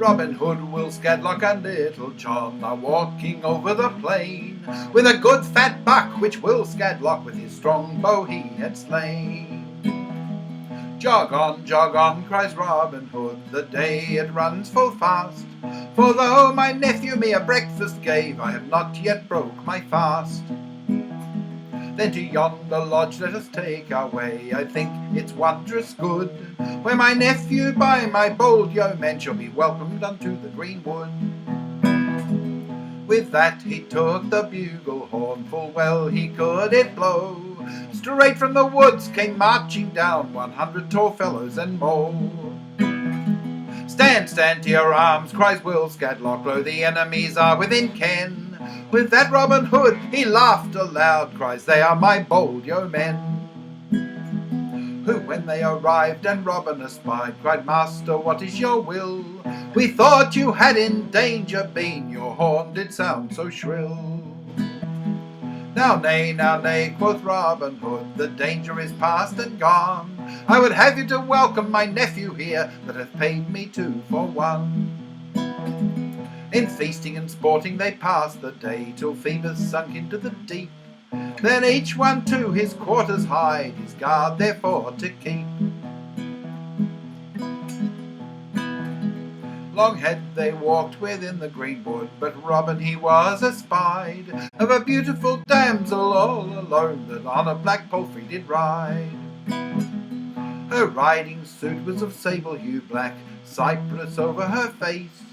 Robin Hood, Will Scadlock and Little John are walking over the plain with a good fat buck which Will Scadlock with his strong bow he had slain. Jog on, cries Robin Hood, the day it runs full fast, for though my nephew me a breakfast gave, I have not yet broke my fast. Then to yonder lodge let us take our way, I think it's wondrous good, where my nephew by my bold yeomen shall be welcomed unto the greenwood. With that he took the bugle horn, full well he could it blow. Straight from the woods came marching down 100 tall fellows and more. Stand, stand to your arms, cries Will Scadlock, lo, the enemies are within ken. With that Robin Hood he laughed aloud, cries, they are my bold yeomen. Who when they arrived and Robin espied, cried, Master, what is your will? We thought you had in danger been, your horn did sound so shrill. Now nay, quoth Robin Hood, the danger is past and gone. I would have you to welcome my nephew here, that hath paid me 2 for 1. In feasting and sporting they passed the day, till Phoebus sunk into the deep. Then each one to his quarters hied, his guard therefore to keep. Long had they walked within the greenwood, but Robin he was espied of a beautiful damsel all alone, that on a black palfrey did ride. Her riding suit was of sable hue black, cypress over her face,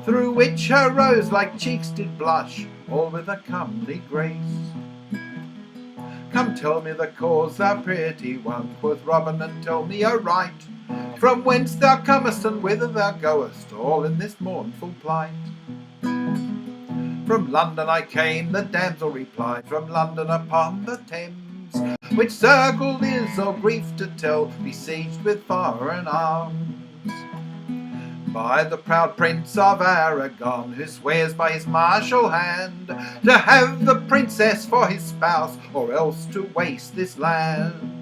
through which her rose-like cheeks did blush, all with a comely grace. Come tell me the cause, thou pretty one, quoth Robin, and tell me aright, from whence thou comest and whither thou goest, all in this mournful plight. From London I came, the damsel replied, from London upon the Thames, which circled is, oh grief to tell, besieged with foreign arms. By the proud Prince of Aragon, who swears by his martial hand to have the princess for his spouse, or else to waste this land.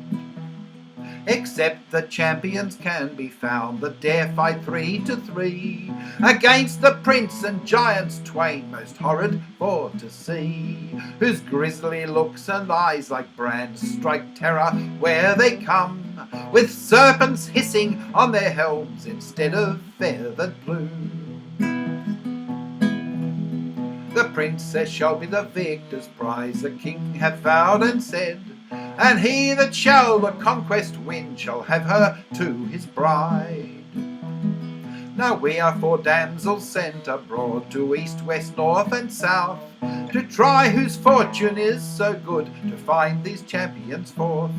Except the champions can be found that dare fight 3 to 3 against the prince and giants twain, most horrid for to see, whose grisly looks and eyes like brands strike terror where they come, with serpents hissing on their helms instead of feathered plume. The princess shall be the victor's prize, the king hath vowed and said, and he that shall the conquest win shall have her to his bride. Now we are 4 damsels sent abroad to east, west, north and south, to try whose fortune is so good to find these champions forth.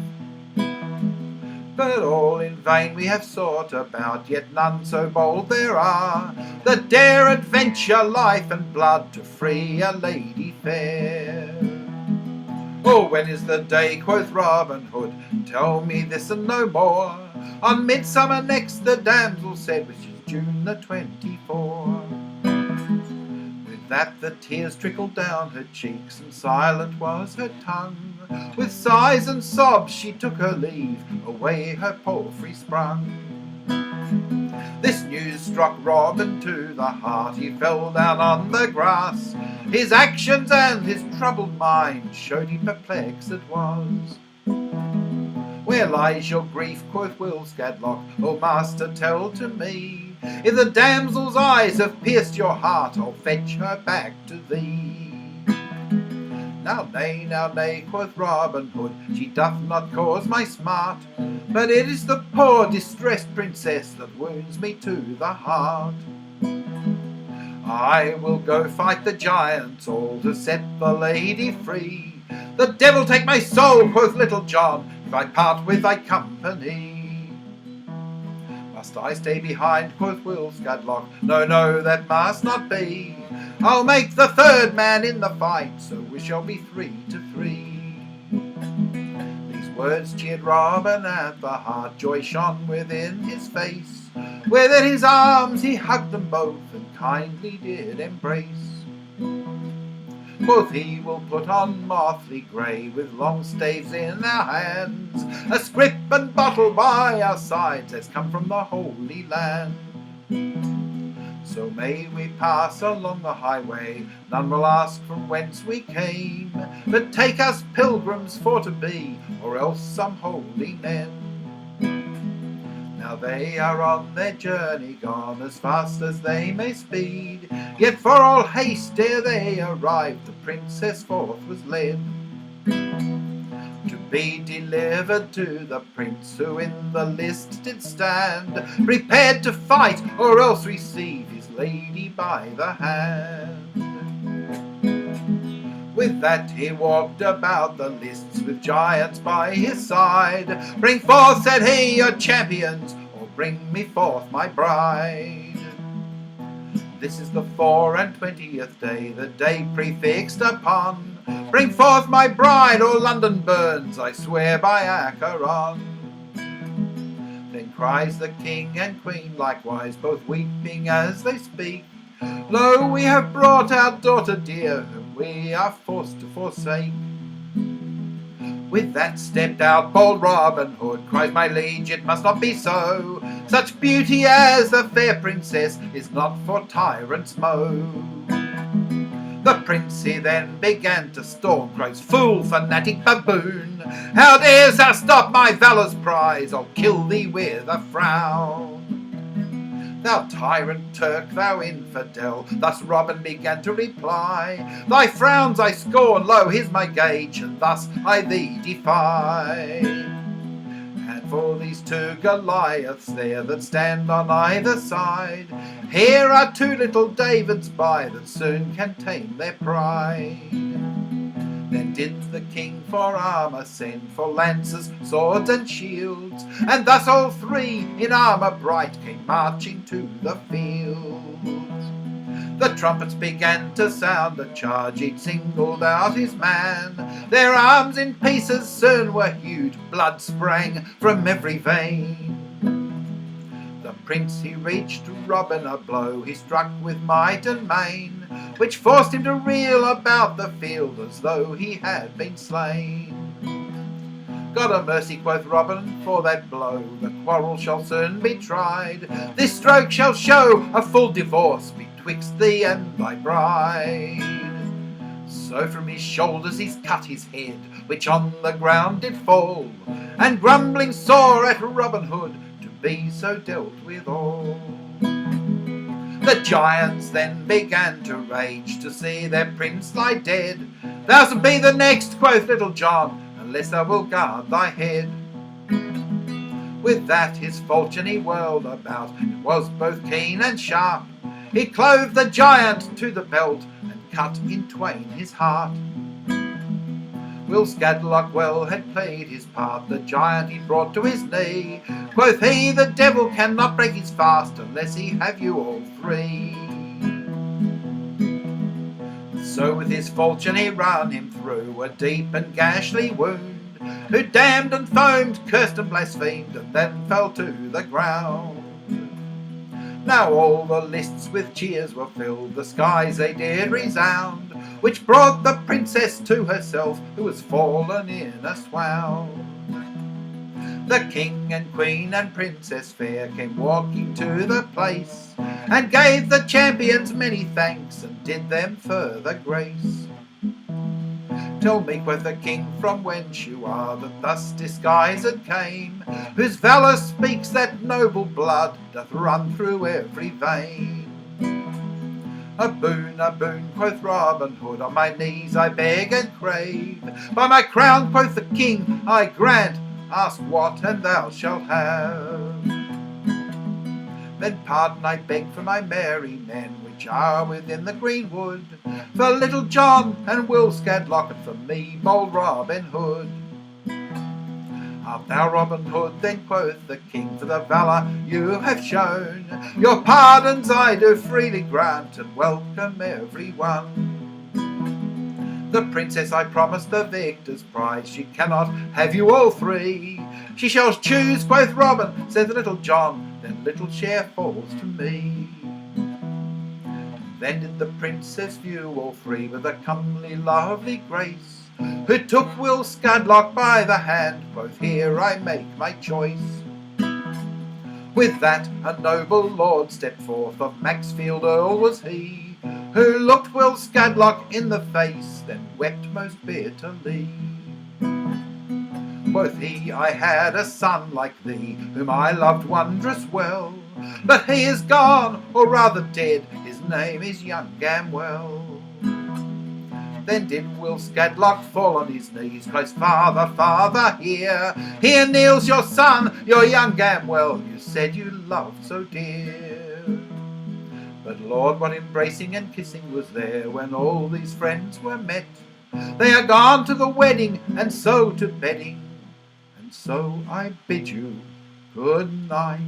But all in vain we have sought about, yet none so bold there are, that dare adventure life and blood to free a lady fair. Oh, when is the day, quoth Robin Hood, tell me this and no more. On Midsummer next, the damsel said, which is June the 24. With that the tears trickled down her cheeks, and silent was her tongue. With sighs and sobs she took her leave, away her palfrey sprung. This news struck Robin to the heart, he fell down on the grass. His actions and his troubled mind showed he perplexed was. Where lies your grief, quoth Will Scadlock, O master, tell to me. If the damsel's eyes have pierced your heart, I'll fetch her back to thee. Now nay, quoth Robin Hood, she doth not cause my smart, but it is the poor distressed princess that wounds me to the heart. I will go fight the giants all to set the lady free. The devil take my soul, quoth Little John, if I part with thy company. Must I stay behind, quoth Will Scadlock, no, that must not be. I'll make the 3rd man in the fight, so we shall be 3 to 3. These words cheered Robin at the heart, joy shone within his face. Within his arms he hugged them both, and kindly did embrace. Quoth he, we'll put on motley grey, with long staves in our hands, a scrip and bottle by our sides, as come from the Holy Land. So may we pass along the highway, none will ask from whence we came, but take us pilgrims for to be, or else some holy men. Now they are on their journey gone, as fast as they may speed, yet for all haste ere they arrived, the princess forth was led, to be delivered to the prince who in the list did stand, prepared to fight or else receive his lady by the hand. With that he walked about the lists with giants by his side. Bring forth, said he, your champions, or bring me forth my bride. This is the 24th day, the day prefixed upon. Bring forth my bride, or London burns, I swear by Acheron. Then cries the king and queen likewise, both weeping as they speak, Lo, we have brought our daughter dear, whom we are forced to forsake. With that stepped out bold Robin Hood, cries my liege, it must not be so. Such beauty as the fair princess is not for tyrants' moe. The prince he then began to storm, cries, fool, fanatic baboon, how dares thou stop my valour's prize? I'll kill thee with a frown. Thou tyrant Turk, thou infidel, thus Robin began to reply, thy frowns I scorn, lo, here's my gage, and thus I thee defy. And for these two Goliaths there that stand on either side, here are two little Davids by that soon can tame their pride. Then did the king for armour send, for lances, swords and shields, and thus all three in armour bright came marching to the field. The trumpets began to sound a charge, each singled out his man. Their arms in pieces soon were hewed, blood sprang from every vein. The prince he reached Robin a blow, he struck with might and main, which forced him to reel about the field as though he had been slain. God a mercy, quoth Robin, for that blow, the quarrel shall soon be tried. This stroke shall show a full divorce betwixt thee and thy bride. So from his shoulders he's cut his head, which on the ground did fall, and grumbling sore at Robin Hood to be so dealt withal. The giants then began to rage to see their prince lie dead. Thou shalt be the next, quoth Little John, unless thou wilt guard thy head. With that his falchion he whirled about, it was both keen and sharp. He clove the giant to the belt, and cut in twain his heart. Will Scadlock well had played his part, the giant he brought to his knee. Quoth he, the devil cannot break his fast, unless he have you all three. So with his falchion he ran him through a deep and gashly wound, who damned and foamed, cursed and blasphemed, and then fell to the ground. Now all the lists with cheers were filled, the skies they did resound, which brought the princess to herself, who was fallen in a swound. The king and queen and princess fair came walking to the place, and gave the champions many thanks, and did them further grace. Tell me, quoth the king, from whence you are, that thus disguised came, whose valour speaks that noble blood doth run through every vein. A boon, quoth Robin Hood, on my knees I beg and crave. By my crown, quoth the king, I grant, ask what and thou shalt have. Then pardon I beg for my merry men, which are within the greenwood, for Little John and Will Scadlock, and for me, bold Robin Hood. Art thou Robin Hood, then quoth the king, for the valour you have shown? Your pardons I do freely grant, and welcome every one. The princess I promised the victor's prize, she cannot have you all three. She shall choose, quoth Robin, said Little John, then little share falls to me. Then did the princess view all three with a comely lovely grace, who took Will Scadlock by the hand, quoth, here I make my choice. With that a noble lord stepped forth, of Maxfield Earl was he, who looked Will Scadlock in the face, then wept most bitterly. Quoth he, I had a son like thee, whom I loved wondrous well, but he is gone, or rather dead, his name is young Gamwell. Then did Will Scadlock fall on his knees, cries, Father, Father, here kneels your son, your young Gamwell, you said you loved so dear. But Lord, what embracing and kissing was there, when all these friends were met. They are gone to the wedding, and so to bedding, and so I bid you good night.